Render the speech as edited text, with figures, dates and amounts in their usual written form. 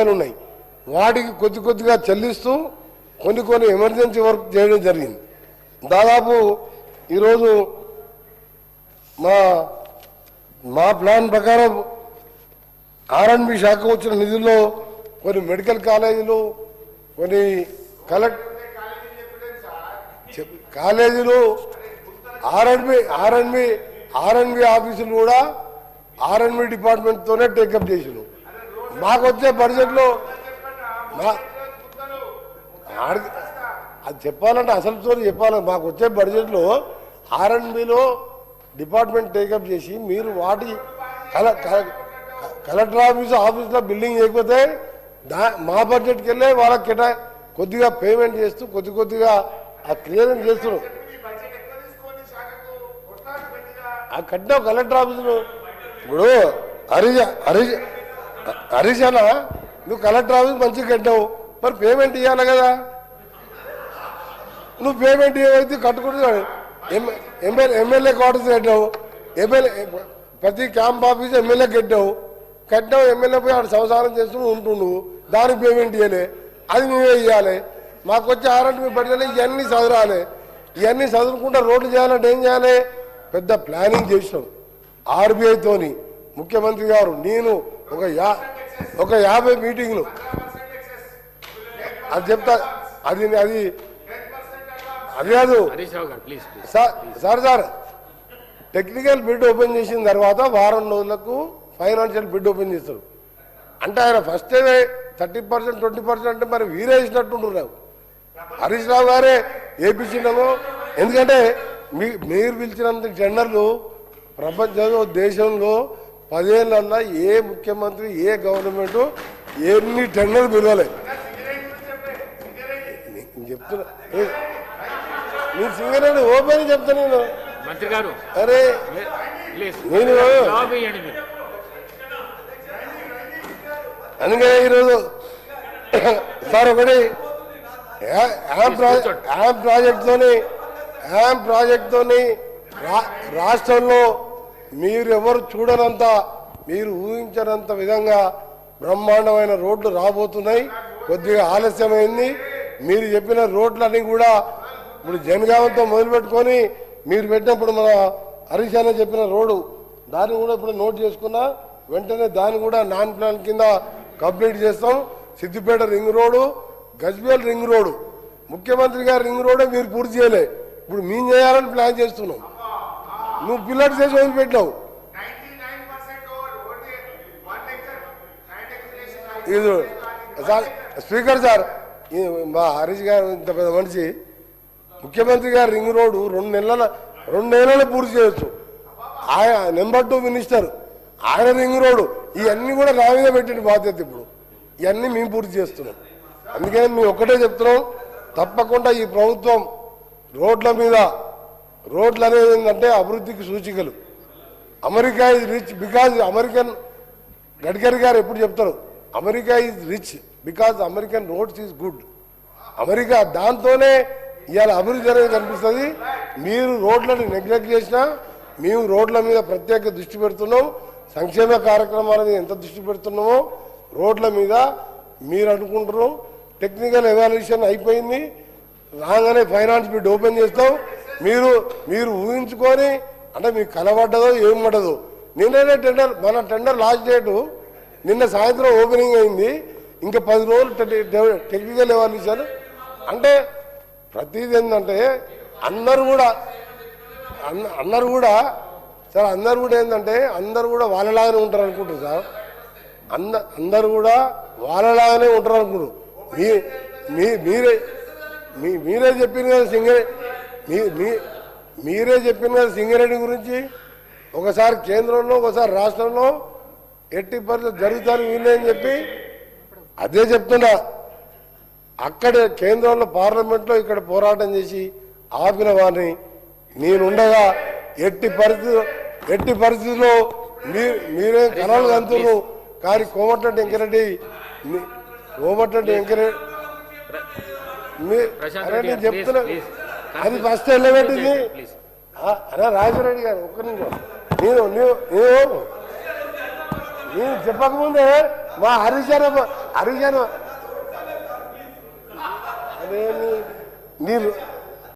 ఉన్నాయి వాటికి కొద్దిగా చెల్లిస్తూ కొన్ని ఎమర్జెన్సీ వర్క్ చేయడం జరిగింది. దాదాపు ఈరోజు మా ప్లాన్ ప్రకారం R&B శాఖ వచ్చిన నిధుల్లో కొన్ని మెడికల్ కాలేజీలు, కొన్ని కాలేజీలు, R&B ఆఫీసులు కూడా R&B డిపార్ట్మెంట్తోనే టేకప్ చేసినాం. మాకు వచ్చే బడ్జెట్లో అది చెప్పాలంటే అసలు స్టోరీ చెప్పాలి. మాకు వచ్చే బడ్జెట్లో R&Bలో డిపార్ట్మెంట్ టేకప్ చేసి మీరు వాటి కలెక్టర్ ఆఫీస్లో బిల్డింగ్ చేయకపోతే మా బడ్జెట్కి వెళ్ళే వాళ్ళకి కొద్దిగా పేమెంట్ చేస్తూ కొద్దిగా ఆ క్లియరెన్స్ చేస్తున్నాం. ఆ కట్టినావు కలెక్టర్ ఆఫీసులో. ఇప్పుడు హరీష్ అన్న నువ్వు కలెక్టర్ ఆఫీస్ మంచిగా కట్టావు, మరి పేమెంట్ ఇవ్వాలి కదా. నువ్వు పేమెంట్ ఇవ్వైతే కట్టుకుంటున్నావు. ఎమ్మెల్యే క్వార్టర్స్ కట్టావు, ప్రతి క్యాంప్ ఆఫీస్ ఎమ్మెల్యే కట్టావు. ఎమ్మెల్యే పోయి ఆడు సంసారం చేస్తూ ఉంటుండు, దానికి పేమెంట్ ఇవ్వలే, అది మేమే ఇవ్వాలి. మాకు వచ్చే R&B బడ్జెట్ ఇవన్నీ చదరాలి. ఇవన్నీ చదువుకుంటా రోడ్లు చేయాలంటే ఏం చేయాలి? పెద్ద ప్లానింగ్ చేసినాం RBIతోని. ముఖ్యమంత్రి గారు నేను ఒక 50 మీటింగ్లు అది చెప్తా. అది కాదు సార్ టెక్నికల్ బిడ్ ఓపెన్ చేసిన తర్వాత వారం రోజులకు ఫైనాన్షియల్ బిడ్ ఓపెన్ చేస్తారు. అంటే ఆయన ఫస్ట్ 30% 20% అంటే మరి వీరే ఇచ్చినట్టుంటున్నారు. హరీష్ రావు గారే వేయించినాము. ఎందుకంటే మీరు పిలిచినంత టెండర్లు ప్రపంచంలో దేశంలో 10 ఏళ్ళల్లో ఏ ముఖ్యమంత్రి ఏ గవర్నమెంట్ ఎన్ని టెండర్లు పిలవలే. చెప్తున్నా మీరు సింగరేణి ఓపెన్ చెప్తా నేను. మంత్రి గారు అరే నేను అందుకే ఈరోజు సార్ ఒకటి యామ్ ప్రాజెక్ట్తోని రాష్ట్రంలో మీరు ఎవరు చూడనంత, మీరు ఊహించనంత విధంగా బ్రహ్మాండమైన రోడ్లు రాబోతున్నాయి. కొద్దిగా ఆలస్యమైంది. మీరు చెప్పిన రోడ్లన్నీ కూడా ఇప్పుడు జనగామంతో మొదలుపెట్టుకొని మీరు పెట్టినప్పుడు మన హరీష్ అన్న చెప్పిన రోడ్డు దాన్ని కూడా ఇప్పుడు నోట్ చేసుకున్నా. వెంటనే దాన్ని కూడా నాన్ ప్లాన్ కింద కంప్లీట్ చేస్తాం. Siddipet ring road, Gajwel ring road, ముఖ్యమంత్రి గారి రింగ్ రోడ్డే మీరు పూర్తి చేయలే. ఇప్పుడు మేము చేయాలని ప్లాన్ చేస్తున్నాం. నువ్వు పిల్లర్స్ చేసి వదిలిపెట్టావు. ఇది సార్ స్పీకర్ సార్, మా హరీష్ గారు ఇంత పెద్ద మనిషి, ముఖ్యమంత్రి గారు రింగ్ రోడ్డు 2 నెలలు పూర్తి చేయొచ్చు. ఆయన నెంబర్ 2 మినిస్టర్, ఆయన రింగ్ రోడ్డు ఇవన్నీ కూడా నా మీద పెట్టిన బాధ్యత. ఇప్పుడు ఇవన్నీ మేము పూర్తి చేస్తున్నాం. అందుకని మేము ఒక్కటే చెప్తున్నాం, తప్పకుండా ఈ ప్రభుత్వం రోడ్లు అనేది ఏంటంటే అభివృద్ధికి సూచికలు. America is rich because American, Gadkari గారు ఎప్పుడు చెప్తారు, America is rich because American roads is good. America దాంతోనే ఇవాళ అభివృద్ధి అనేది కనిపిస్తుంది. మీరు రోడ్లను నెగ్లెక్ట్ చేసినా మేము రోడ్ల మీద ప్రత్యేక దృష్టి పెడుతున్నాం. సంక్షేమ కార్యక్రమాల మీద ఎంత దృష్టి పెడుతున్నామో రోడ్ల మీద మీరు అనుకుంటున్నాం. టెక్నికల్ ఎవాల్యుయేషన్ అయిపోయింది, రాగానే ఫైనాన్స్ బిడ్ ఓపెన్ చేస్తాం. మీరు ఊహించుకొని అంటే మీకు కలబడ్డదో ఏం పడ్డదో. నిన్ననే మన టెండర్ లాస్ట్ డేటు నిన్న సాయంత్రం ఓపెనింగ్ అయింది. ఇంకా 10 రోజులు టెక్నికల్ ఎవాల్యుయేషన్. అంటే ప్రతిదీ ఏంటంటే అందరూ కూడా సార్ అందరు కూడా ఏంటంటే అందరు కూడా వాళ్ళలాగానే ఉంటారు అనుకుంటారు సార్. అందరు కూడా వాళ్ళలాగానే ఉంటారు అనుకుంటారు. మీరే చెప్పిన కదా సింగరేణి గురించి. ఒకసారి కేంద్రంలో ఒకసారి రాష్ట్రంలో 80% జరుగుతాను వీళ్ళని చెప్పి అదే చెప్తున్నా. అక్కడే కేంద్రంలో పార్లమెంట్లో ఇక్కడ పోరాటం చేసి ఆపిన వారిని నేనుండగా ఎట్టి పరిస్థితుల్లో మీరే కలలు కంతులు. కానీ కోమటిరెడ్డి వెంకరెడ్డి నేను చెప్తున్నా, అది ఫస్ట్ వెళ్ళబెట్టింది అరే రాజరెడ్డి గారు. ఒక్క నిమిషం, నేను చెప్పకముందే మా హరీష్ హరిజన అదే మీరు